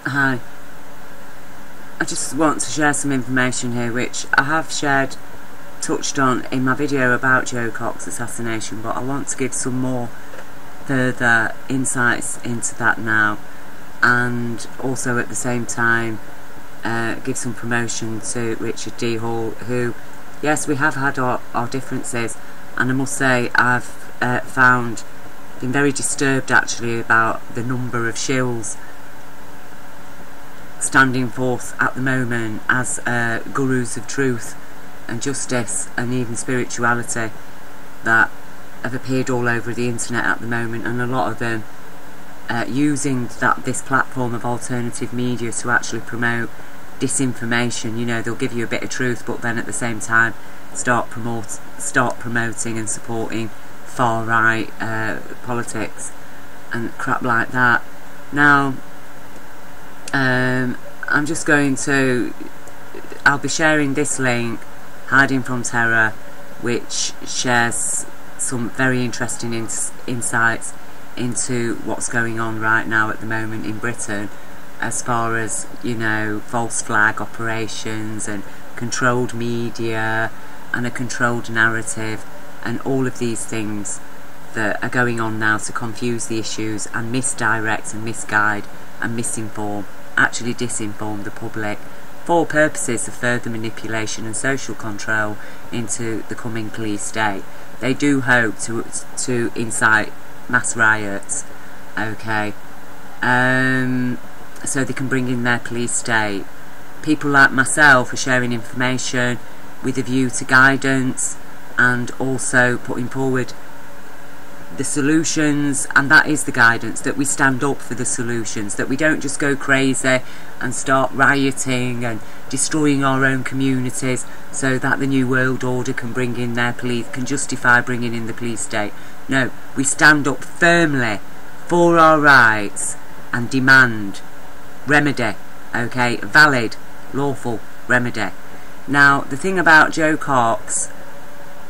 Hi. I just want to share some information here which I have touched on in my video about Jo Cox assassination, but I want to give some more further insights into that now, and also at the same time give some promotion to Richard D. Hall, who, yes, we have had our differences, and I must say I've been very disturbed actually about the number of shills standing forth at the moment as gurus of truth and justice and even spirituality that have appeared all over the internet at the moment, and a lot of them using this platform of alternative media to actually promote disinformation. You know, they'll give you a bit of truth, but then at the same time start promoting and supporting far right politics and crap like that. Now I'm just going to, I'll be sharing this link, Hiding from Terror, which shares some very interesting insights into what's going on right now at the moment in Britain, as far as, you know, false flag operations and controlled media and a controlled narrative and all of these things that are going on now to confuse the issues and misdirect and misguide and misinform, actually disinform the public for purposes of further manipulation and social control into the coming police state. They do hope to incite mass riots, okay, so they can bring in their police state. People like myself are sharing information with a view to guidance and also putting forward the solutions, and that is the guidance, that we stand up for the solutions, that we don't just go crazy and start rioting and destroying our own communities so that the New World Order can bring in their police, can justify bringing in the police state. No, we stand up firmly for our rights and demand remedy, okay, valid, lawful remedy. Now, the thing about Jo Cox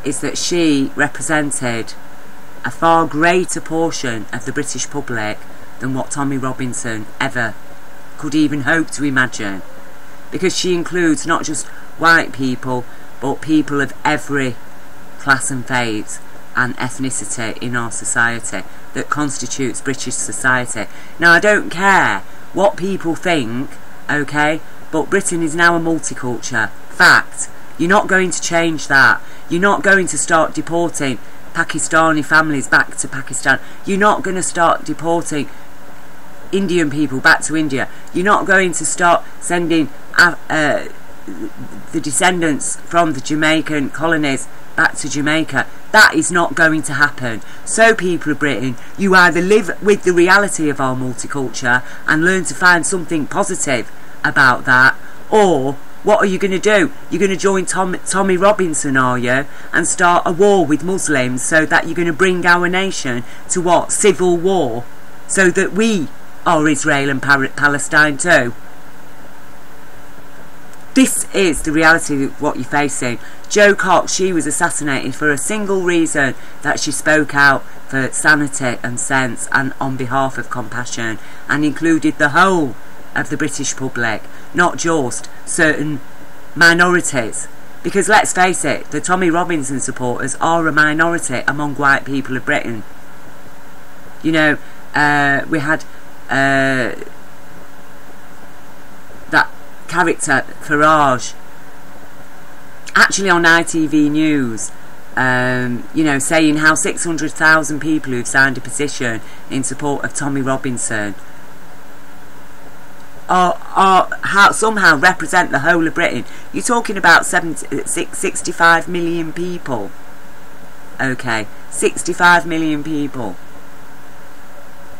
is that she represented a far greater portion of the British public than what Tommy Robinson ever could even hope to imagine, because she includes not just white people but people of every class and faith and ethnicity in our society that constitutes British society. Now, I don't care what people think, okay, but Britain is now a multicultural fact. You're not going to change that. You're not going to start deporting Pakistani families back to Pakistan. You're not going to start deporting Indian people back to India. You're not going to start sending the descendants from the Jamaican colonies back to Jamaica. That is not going to happen. So, people of Britain, you either live with the reality of our multicultural and learn to find something positive about that, or what are you going to do? You're going to join Tommy Robinson, are you, and start a war with Muslims so that you're going to bring our nation to what? Civil war, so that we are Israel and Palestine too. This is the reality of what you're facing. Jo Cox, she was assassinated for a single reason, that she spoke out for sanity and sense and on behalf of compassion, and included the whole of the British public, not just certain minorities. Because let's face it, the Tommy Robinson supporters are a minority among white people of Britain. You know, we had that character Farage actually on ITV News, you know, saying how 600,000 people who've signed a petition in support of Tommy Robinson somehow represent the whole of Britain. You're talking about 65 million people. Okay, 65 million people.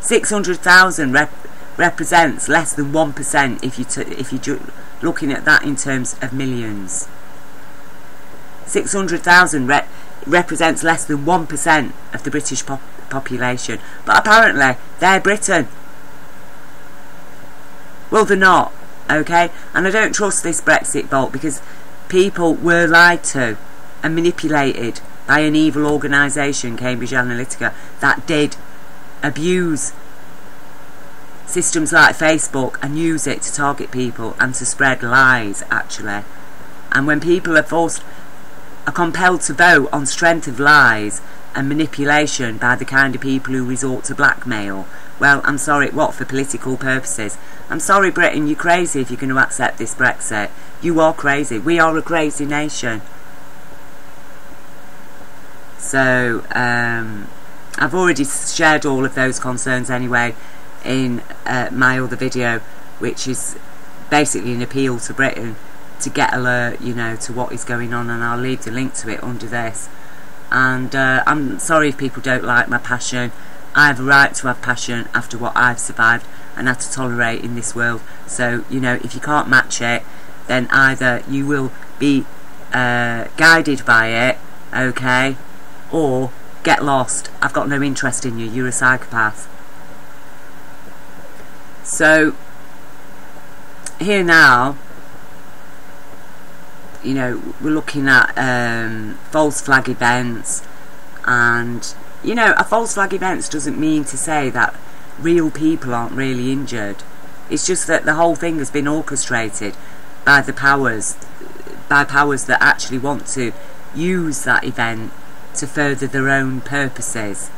600,000 represents less than 1% if you're looking at that in terms of millions. 600,000 represents less than 1% of the British population. But apparently, they're Britain. Well, they're not, okay? And I don't trust this Brexit vote, because people were lied to and manipulated by an evil organisation, Cambridge Analytica, that did abuse systems like Facebook and use it to target people and to spread lies, actually. And when people are compelled to vote on strength of lies and manipulation by the kind of people who resort to blackmail, well, I'm sorry, what, for political purposes? I'm sorry, Britain, you're crazy if you're going to accept this Brexit. You are crazy. We are a crazy nation. So, I've already shared all of those concerns anyway in my other video, which is basically an appeal to Britain to get alert, you know, to what is going on, and I'll leave the link to it under this. And I'm sorry if people don't like my passion. I have a right to have passion after what I've survived and had to tolerate in this world. So, you know, if you can't match it, then either you will be guided by it, okay, or get lost. I've got no interest in you. You're a psychopath. So, here now, you know, we're looking at false flag events, and, you know, a false flag events doesn't mean to say that real people aren't really injured. It's just that the whole thing has been orchestrated by the powers that actually want to use that event to further their own purposes.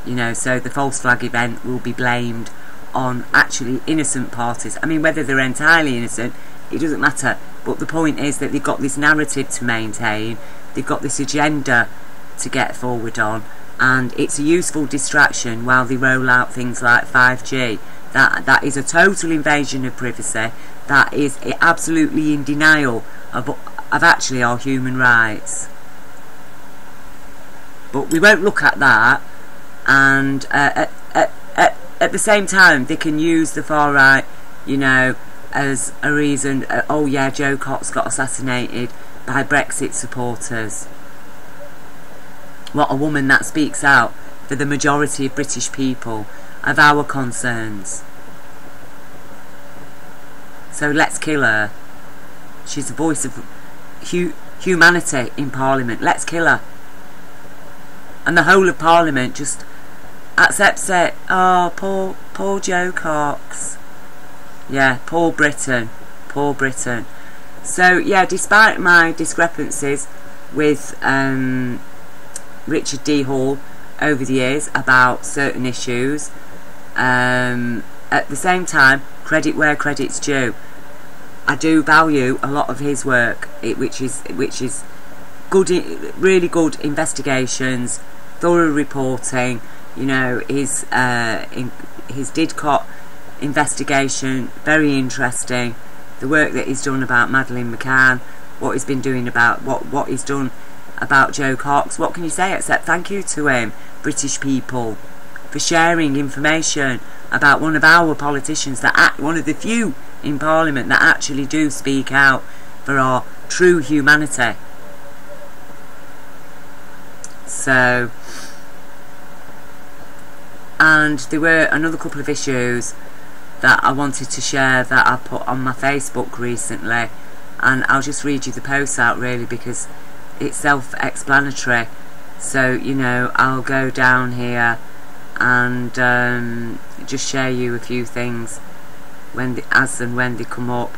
You know, so the false flag event will be blamed on actually innocent parties. I mean, whether they're entirely innocent, it doesn't matter. But the point is that they've got this narrative to maintain, they've got this agenda to get forward on, and it's a useful distraction while they roll out things like 5G. That is a total invasion of privacy. That is absolutely in denial of actually our human rights. But we won't look at that. And at the same time, they can use the far right, you know, as a reason. Oh yeah, Joe Cox got assassinated by Brexit supporters. What a woman that speaks out for the majority of British people, of our concerns. So let's kill her. She's the voice of humanity in Parliament. Let's kill her. And the whole of Parliament just accepts it. Oh, poor Joe Cox. Yeah, poor Britain. Poor Britain. So, yeah, despite my discrepancies with Richard D. Hall over the years about certain issues, at the same time, credit where credit's due. I do value a lot of his work, which is good, really good investigations, thorough reporting. You know, his Didcot investigation, very interesting. The work that he's done about Madeleine McCann, what he's been doing about what he's done about Joe Cox. What can you say except thank you to him, British people, for sharing information about one of our politicians, one of the few in Parliament that actually do speak out for our true humanity. So, and there were another couple of issues that I wanted to share that I put on my Facebook recently, and I'll just read you the post out really because it's self-explanatory. So, you know, I'll go down here and just share you a few things as and when they come up.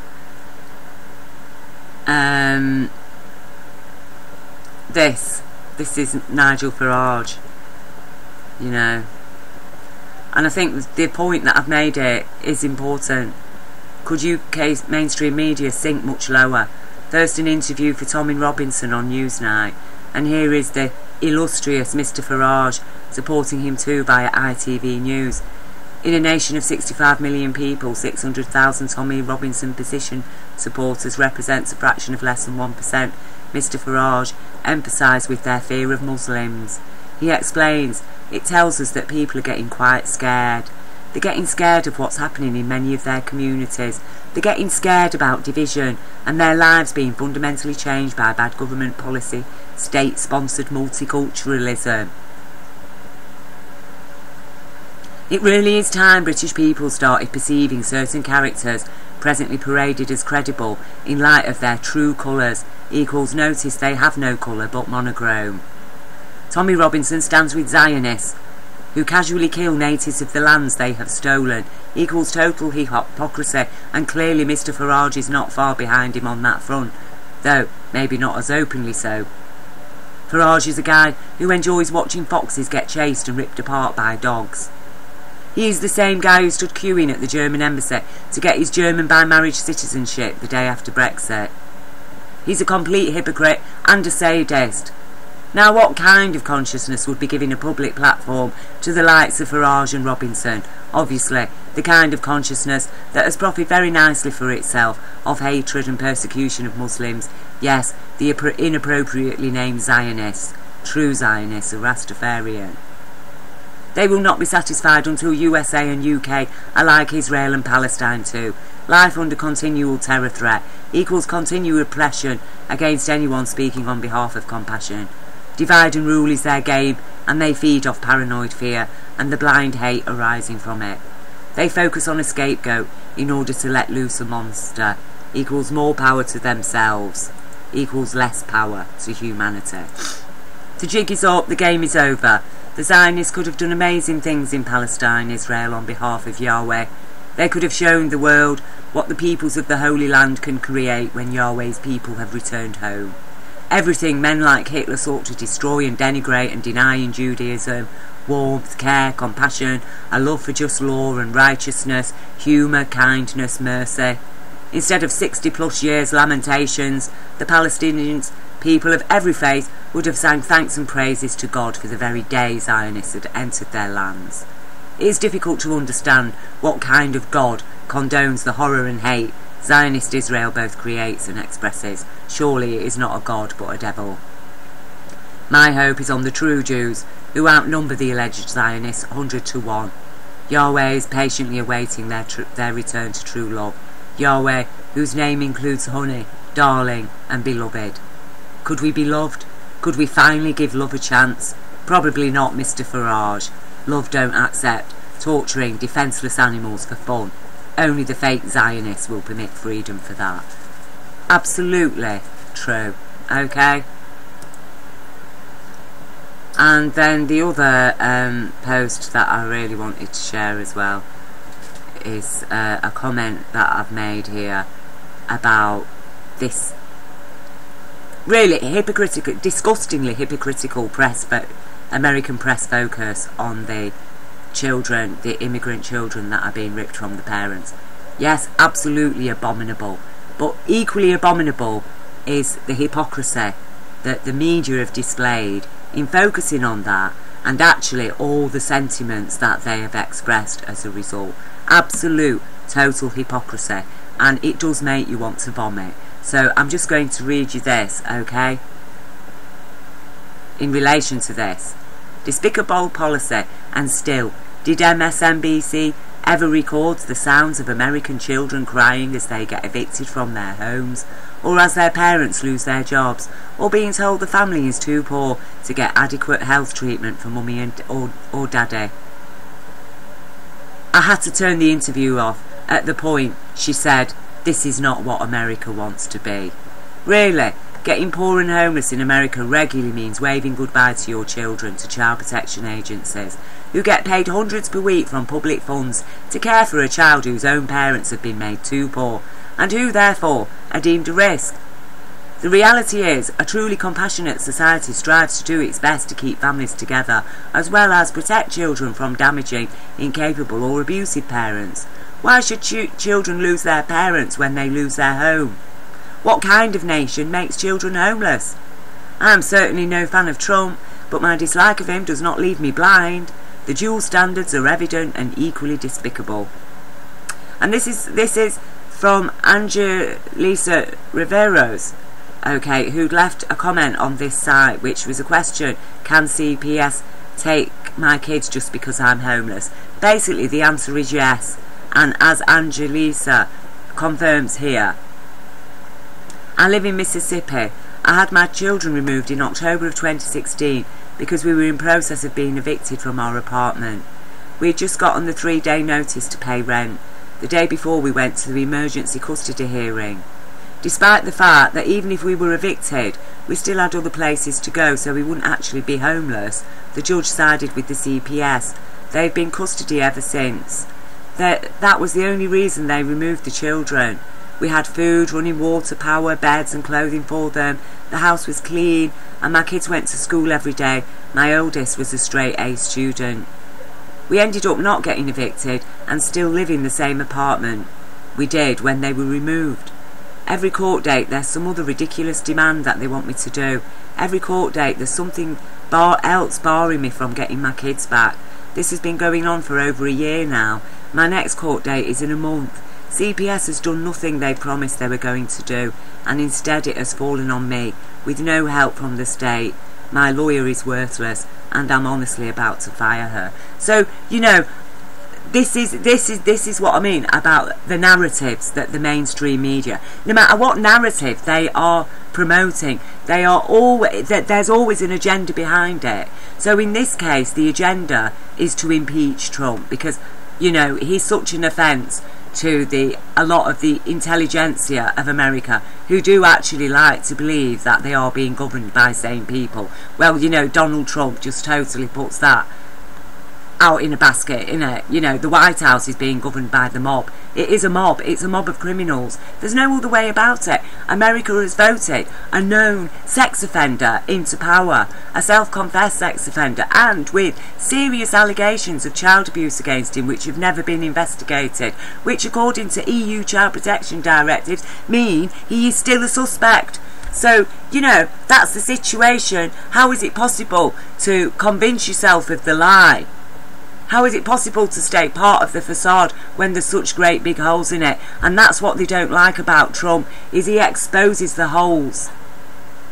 This is Nigel Farage, you know, and I think the point that I've made it is important. Could UK mainstream media sink much lower? First an interview for Tommy Robinson on Newsnight, and here is the illustrious Mr Farage supporting him too via ITV News. In a nation of 65 million people, 600,000 Tommy Robinson petition supporters represents a fraction of less than 1%. Mr Farage emphasised with their fear of Muslims. He explains, it tells us that people are getting quite scared. They're getting scared of what's happening in many of their communities. They're getting scared about division and their lives being fundamentally changed by bad government policy, state-sponsored multiculturalism. It really is time British people started perceiving certain characters presently paraded as credible in light of their true colours equals notice they have no colour but monochrome. Tommy Robinson stands with Zionists who casually kill natives of the lands they have stolen, equals total hypocrisy, and clearly Mr Farage is not far behind him on that front, though maybe not as openly so. Farage is a guy who enjoys watching foxes get chased and ripped apart by dogs. He is the same guy who stood queuing at the German embassy to get his German by marriage citizenship the day after Brexit. He's a complete hypocrite and a sadist. Now, what kind of consciousness would be giving a public platform to the likes of Farage and Robinson? Obviously, the kind of consciousness that has profited very nicely for itself of hatred and persecution of Muslims. Yes, the inappropriately named Zionists, true Zionists, a Rastafarian. They will not be satisfied until USA and UK are like Israel and Palestine too. Life under continual terror threat equals continual repression against anyone speaking on behalf of compassion. Divide and rule is their game, and they feed off paranoid fear and the blind hate arising from it. They focus on a scapegoat in order to let loose a monster. Equals more power to themselves. Equals less power to humanity. The jig is up, the game is over. The Zionists could have done amazing things in Palestine, Israel, on behalf of Yahweh. They could have shown the world what the peoples of the Holy Land can create when Yahweh's people have returned home. Everything men like Hitler sought to destroy and denigrate and deny in Judaism: warmth, care, compassion, a love for just law and righteousness, humour, kindness, mercy. Instead of 60+ years lamentations, the Palestinians, people of every faith, would have sang thanks and praises to God for the very day Zionists had entered their lands. It is difficult to understand what kind of God condones the horror and hate Zionist Israel both creates and expresses. Surely it is not a God but a devil. My hope is on the true Jews, who outnumber the alleged Zionists 100 to 1. Yahweh is patiently awaiting their return to true love. Yahweh, whose name includes honey, darling and beloved. Could we be loved? Could we finally give love a chance? Probably not, Mr Farage. Love don't accept torturing defenceless animals for fun. Only the fake Zionists will permit freedom for that. Absolutely true. Okay? And then the other post that I really wanted to share as well is a comment that I've made here about this really hypocritical, disgustingly hypocritical press, but American press focus on the children, the immigrant children that are being ripped from the parents. Yes, absolutely abominable. But equally abominable is the hypocrisy that the media have displayed in focusing on that, and actually all the sentiments that they have expressed as a result. Absolute, total hypocrisy, and it does make you want to vomit. So I'm just going to read you this, okay? In relation to this. Despicable policy, and still, did MSNBC ever record the sounds of American children crying as they get evicted from their homes, or as their parents lose their jobs, or being told the family is too poor to get adequate health treatment for mummy or daddy? I had to turn the interview off at the point she said, "This is not what America wants to be." Really? Getting poor and homeless in America regularly means waving goodbye to your children to child protection agencies, who get paid hundreds per week from public funds to care for a child whose own parents have been made too poor, and who, therefore, are deemed a risk. The reality is, a truly compassionate society strives to do its best to keep families together, as well as protect children from damaging, incapable or abusive parents. Why should children lose their parents when they lose their home? What kind of nation makes children homeless? I am certainly no fan of Trump, but my dislike of him does not leave me blind. The dual standards are evident and equally despicable. And this is from Angelisa Riveros, okay, who'd left a comment on this site, which was a question: can CPS take my kids just because I'm homeless? Basically, the answer is yes. And as Angelisa confirms here, I live in Mississippi. I had my children removed in October of 2016 because we were in process of being evicted from our apartment. We had just gotten the 3-day notice to pay rent, the day before we went to the emergency custody hearing. despite the fact that even if we were evicted, we still had other places to go, so we wouldn't actually be homeless. The judge sided with the CPS. They've been custody ever since. That was the only reason they removed the children. We had food, running water, power, beds and clothing for them. The house was clean, and my kids went to school every day. My oldest was a straight A student. We ended up not getting evicted and still live in the same apartment we did when they were removed. Every court date there's some other ridiculous demand that they want me to do. Every court date there's something else barring me from getting my kids back. This has been going on for over a year now. My next court date is in a month. CPS has done nothing they promised they were going to do, and instead it has fallen on me, with no help from the state. My lawyer is worthless, and I'm honestly about to fire her. So, you know, this is what I mean about the narratives that the mainstream media, no matter what narrative they are promoting, there's always an agenda behind it. So in this case, the agenda is to impeach Trump because, you know, he's such an offence to a lot of the intelligentsia of America, who do actually like to believe that they are being governed by sane people. Well, you know, Donald Trump just totally puts that out in a basket, innit? You know, the White House is being governed by the mob. It is a mob. It's a mob of criminals. There's no other way about it. America has voted a known sex offender into power, a self-confessed sex offender, and with serious allegations of child abuse against him which have never been investigated, which according to EU child protection directives mean he is still a suspect. So, you know, that's the situation. How is it possible to convince yourself of the lie? How is it possible to stay part of the facade when there's such great big holes in it? And that's what they don't like about Trump, is he exposes the holes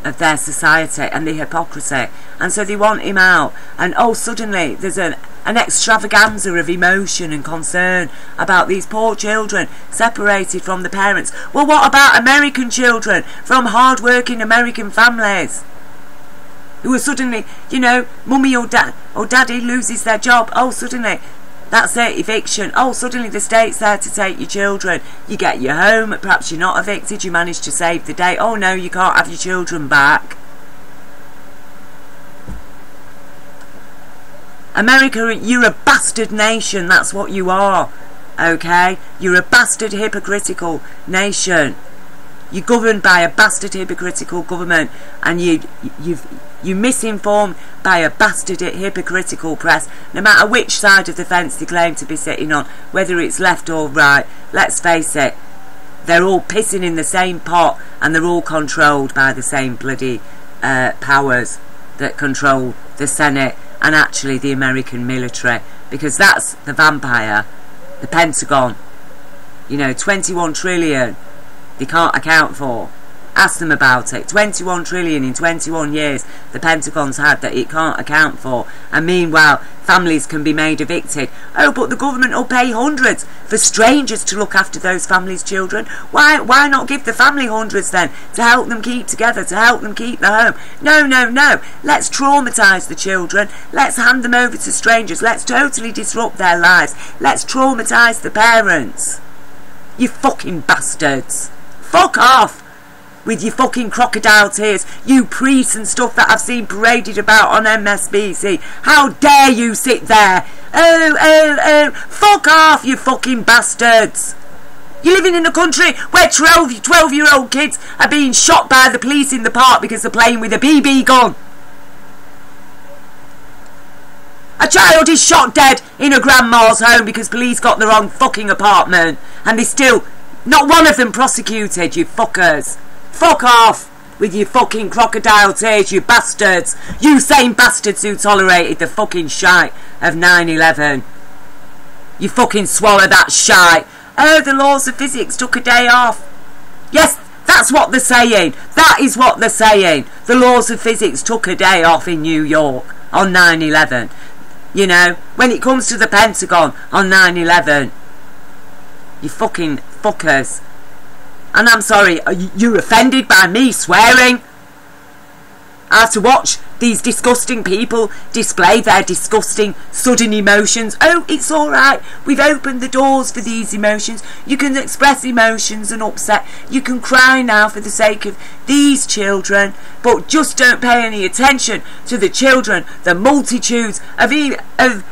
of their society and the hypocrisy. And so they want him out. And oh, suddenly there's an extravaganza of emotion and concern about these poor children separated from the parents. Well, what about American children from hard-working American families who are suddenly, you know, mummy or daddy loses their job? Oh, suddenly that's it, eviction. Oh, suddenly the state's there to take your children. You get your home, perhaps you're not evicted, you manage to save the day. Oh no, you can't have your children back. America, you're a bastard nation, that's what you are. Okay? You're a bastard hypocritical nation. You're governed by a bastard hypocritical government, and you're misinformed by a bastard hypocritical press, no matter which side of the fence they claim to be sitting on, whether it's left or right. Let's face it, they're all pissing in the same pot, and they're all controlled by the same bloody powers that control the Senate and actually the American military, because that's the vampire, the Pentagon. You know, 21 trillion they can't account for. Ask them about it. 21 trillion in 21 years the Pentagon's had that it can't account for. And meanwhile, families can be made evicted. Oh, but the government will pay hundreds for strangers to look after those families' children. Why not give the family hundreds then, to help them keep together, to help them keep the home? No. Let's traumatise the children. Let's hand them over to strangers. Let's totally disrupt their lives. Let's traumatise the parents. You fucking bastards. Fuck off with your fucking crocodile tears, you priests and stuff that I've seen paraded about on MSNBC. How dare you sit there? Oh, fuck off, you fucking bastards. You're living in a country where 12-year-old kids are being shot by the police in the park because they're playing with a BB gun. A child is shot dead in a grandma's home because police got the wrong fucking apartment, and they still, not one of them prosecuted, you fuckers. Fuck off with your fucking crocodile tears, you bastards. You same bastards who tolerated the fucking shite of 9/11. You fucking swallow that shite. Oh, the laws of physics took a day off. Yes, that's what they're saying. That is what they're saying. The laws of physics took a day off in New York on 9/11. You know, when it comes to the Pentagon on 9/11, you fucking fuckers. And I'm sorry, you're offended by me swearing? I have to watch these disgusting people display their disgusting sudden emotions. Oh, it's alright, we've opened the doors for these emotions. You can express emotions and upset. You can cry now for the sake of these children, but just don't pay any attention to the children, the multitudes of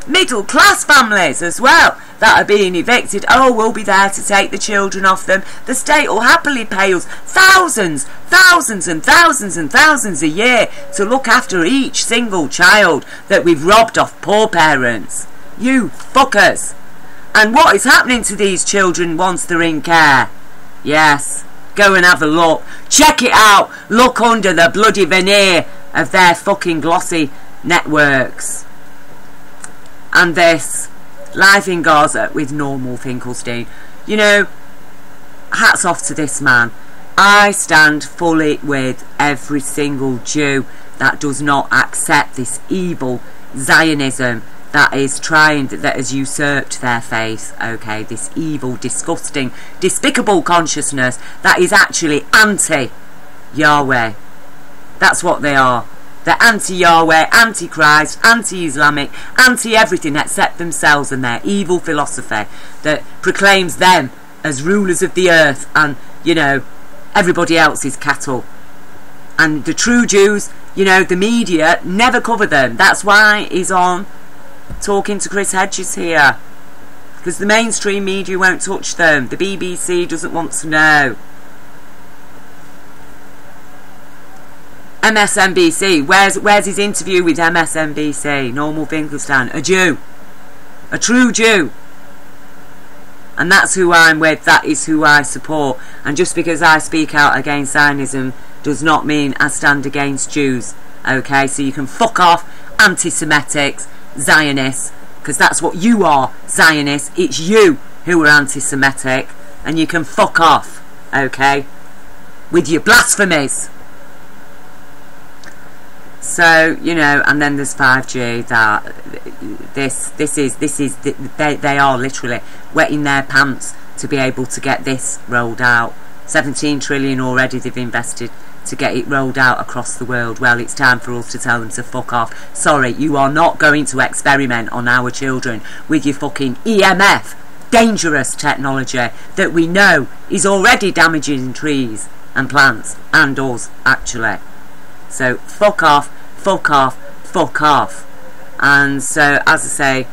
middle class families as well that are being evicted. Oh, we'll be there to take the children off them. The state will happily pay us thousands and thousands a year to look after each single child that we've robbed off poor parents. You fuckers. And what is happening to these children once they're in care? Yes, go and have a look. Check it out. Look under the bloody veneer of their fucking glossy networks. And this life in Gaza with normal Finkelstein. You know, hats off to this man. I stand fully with every single Jew that does not accept this evil Zionism that is trying, that has usurped their faith, okay, this evil, disgusting, despicable consciousness that is actually anti-Yahweh. That's what they are. They're anti-Yahweh, anti-Christ, anti-Islamic, anti-everything except themselves and their evil philosophy that proclaims them as rulers of the earth and, you know, everybody else is cattle. And the true Jews, you know, the media never cover them. That's why he's on talking to Chris Hedges here, because the mainstream media won't touch them. The BBC doesn't want to know. MSNBC, where's his interview with MSNBC? Normal Finkelstein, a Jew, a true Jew. And that's who I'm with, that is who I support. And just because I speak out against Zionism does not mean I stand against Jews, okay? So you can fuck off, anti-Semitics, Zionists, because that's what you are, Zionists. It's you who are anti-Semitic, and you can fuck off, okay, with your blasphemies. So, you know, and then there's 5G, that they are literally wetting their pants to be able to get this rolled out. 17 trillion already they've invested to get it rolled out across the world. Well, it's time for us to tell them to fuck off. Sorry, you are not going to experiment on our children with your fucking EMF, dangerous technology that we know is already damaging trees and plants and us, actually. So fuck off, fuck off, fuck off. And so, as I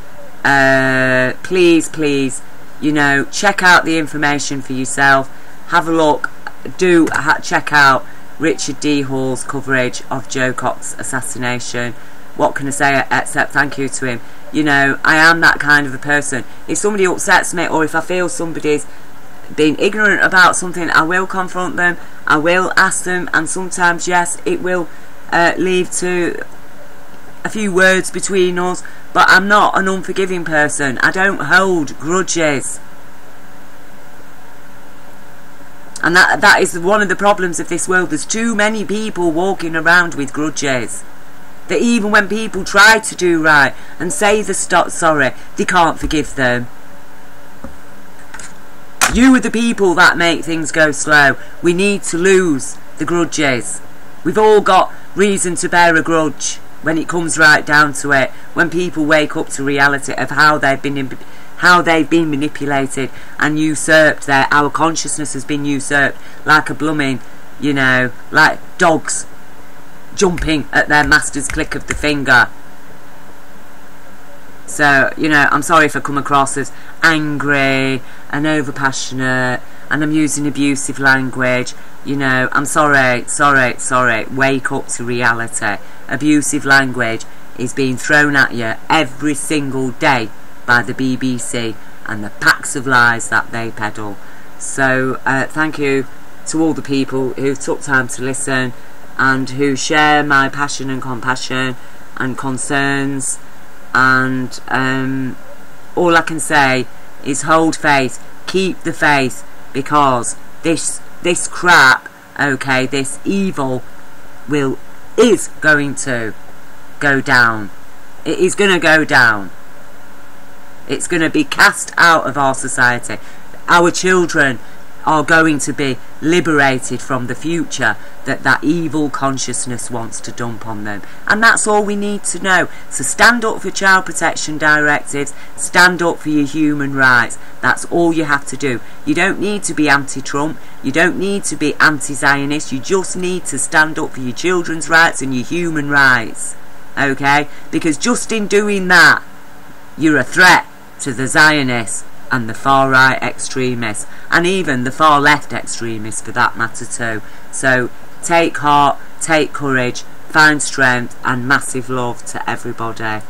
say, please, you know, check out the information for yourself. Have a look. Check out Richard D. Hall's coverage of Joe Cox's assassination. What can I say except thank you to him? You know, I am that kind of a person. If somebody upsets me, or if I feel somebody's being ignorant about something, I will confront them, I will ask them, and sometimes, yes, it will lead to a few words between us, but I'm not an unforgiving person. I don't hold grudges. And that is one of the problems of this world. There's too many people walking around with grudges, that even when people try to do right and say the sorry, they can't forgive them. You are the people that make things go slow. We need to lose the grudges. We've all got reason to bear a grudge when it comes right down to it. When people wake up to reality of how they've been manipulated and usurped. Our consciousness has been usurped like a blooming, you know, like dogs jumping at their master's click of the finger. So, you know, I'm sorry if I come across as angry and overpassionate and I'm using abusive language. You know, I'm sorry. Wake up to reality. Abusive language is being thrown at you every single day by the BBC and the packs of lies that they peddle. So, thank you to all the people who took time to listen and who share my passion and compassion and concerns. And all I can say is hold faith, keep the faith, because this crap, okay, this evil is going to go down. It is going to go down. It's going to be cast out of our society. Our children are going to be liberated from the future that evil consciousness wants to dump on them. And that's all we need to know. So stand up for child protection directives, stand up for your human rights. That's all you have to do. You don't need to be anti-Trump, you don't need to be anti-Zionist, you just need to stand up for your children's rights and your human rights. Okay? Because just in doing that, you're a threat to the Zionists and the far-right extremists, and even the far-left extremists for that matter too. So take heart, take courage, find strength, and massive love to everybody.